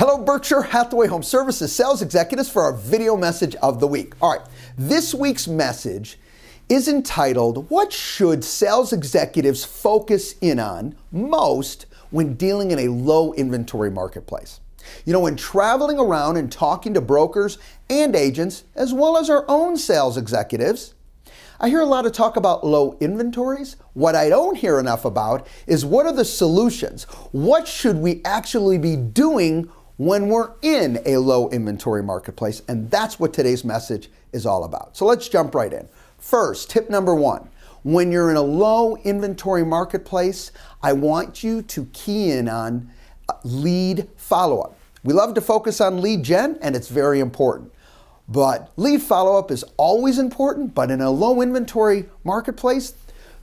Hello, Berkshire Hathaway Home Services sales executives for our video message of the week. All right, this week's message is entitled, What Should Sales Executives Focus In On Most When Dealing in a Low Inventory Marketplace? You know, when traveling around and talking to brokers and agents, as well as our own sales executives, I hear a lot of talk about low inventories. What I don't hear enough about is what are the solutions? What should we actually be doing when we're in a low inventory marketplace? And that's what today's message is all about. So let's jump right in. First, tip number one, when you're in a low inventory marketplace, I want you to key in on lead follow-up. We love to focus on lead gen, and it's very important. But lead follow-up is always important, but in a low inventory marketplace,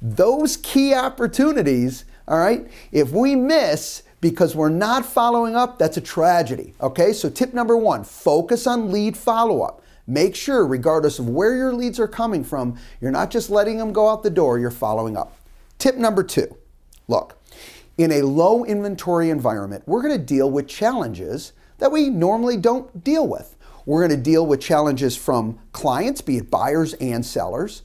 those key opportunities, all right, if we miss because we're not following up, that's a tragedy, okay? So tip number one, focus on lead follow-up. Make sure, regardless of where your leads are coming from, you're not just letting them go out the door, you're following up. Tip number two, look, in a low inventory environment, we're gonna deal with challenges that we normally don't deal with. We're going to deal with challenges from clients, be it buyers and sellers,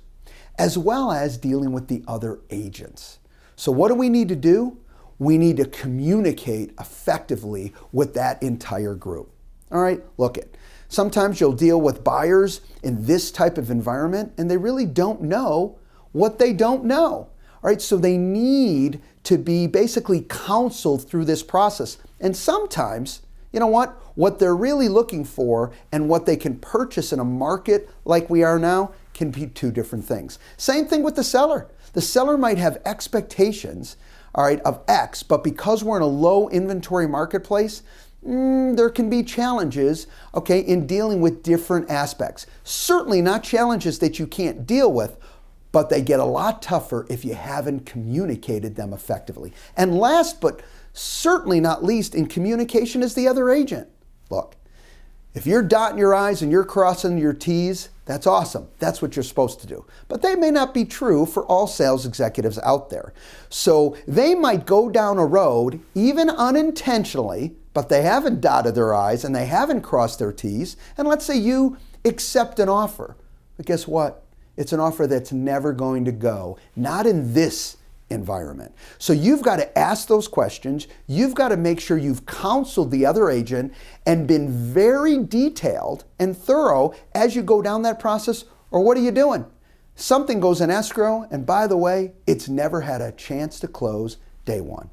as well as dealing with the other agents. So what do we need to do? We need to communicate effectively with that entire group. All right, look it. Sometimes you'll deal with buyers in this type of environment and they really don't know what they don't know. All right, so they need to be basically counseled through this process. And sometimes, you know what they're really looking for and what they can purchase in a market like we are now can be two different things. Same thing with the seller. The seller might have expectations, all right, of X, but because we're in a low inventory marketplace, there can be challenges, okay, in dealing with different aspects. Certainly not challenges that you can't deal with, but they get a lot tougher if you haven't communicated them effectively. And last but certainly not least in communication is the other agent. Look, if you're dotting your I's and you're crossing your T's, that's awesome. That's what you're supposed to do. But they may not be true for all sales executives out there. So they might go down a road, even unintentionally, but they haven't dotted their I's and they haven't crossed their T's. And let's say you accept an offer. But guess what? It's an offer that's never going to go. Not in this environment. So you've got to ask those questions. You've got to make sure you've counseled the other agent and been very detailed and thorough as you go down that process. Or what are you doing? Something goes in escrow, and by the way, it's never had a chance to close day one.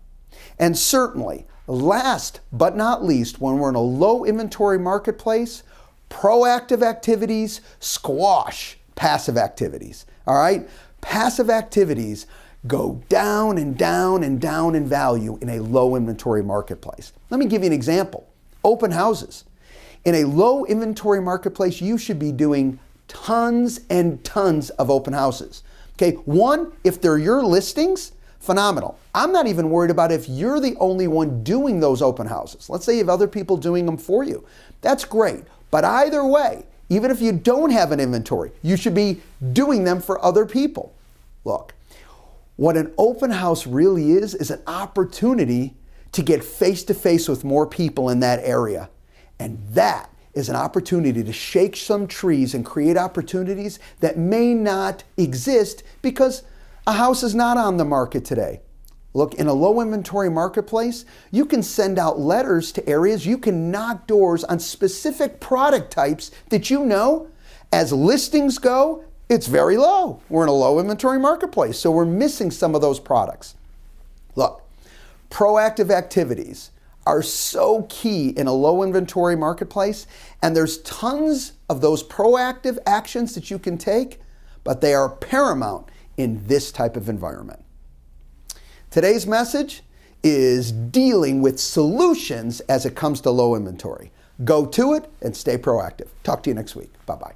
And certainly, last but not least, when we're in a low inventory marketplace, proactive activities squash passive activities. All right? Passive activities go down and down and down in value in a low inventory marketplace. Let me give you an example. Open houses. In a low inventory marketplace, you should be doing tons and tons of open houses. Okay, one, if they're your listings, phenomenal. I'm not even worried about if you're the only one doing those open houses. Let's say you have other people doing them for you. That's great. But either way, even if you don't have an inventory, you should be doing them for other people. Look, what an open house really is an opportunity to get face-to-face with more people in that area. And that is an opportunity to shake some trees and create opportunities that may not exist because a house is not on the market today. Look, in a low inventory marketplace, you can send out letters to areas, you can knock doors on specific product types that you know, as listings go, it's very low. We're in a low inventory marketplace, so we're missing some of those products. Look, proactive activities are so key in a low inventory marketplace, and there's tons of those proactive actions that you can take, but they are paramount in this type of environment. Today's message is dealing with solutions as it comes to low inventory. Go to it and stay proactive. Talk to you next week. Bye-bye.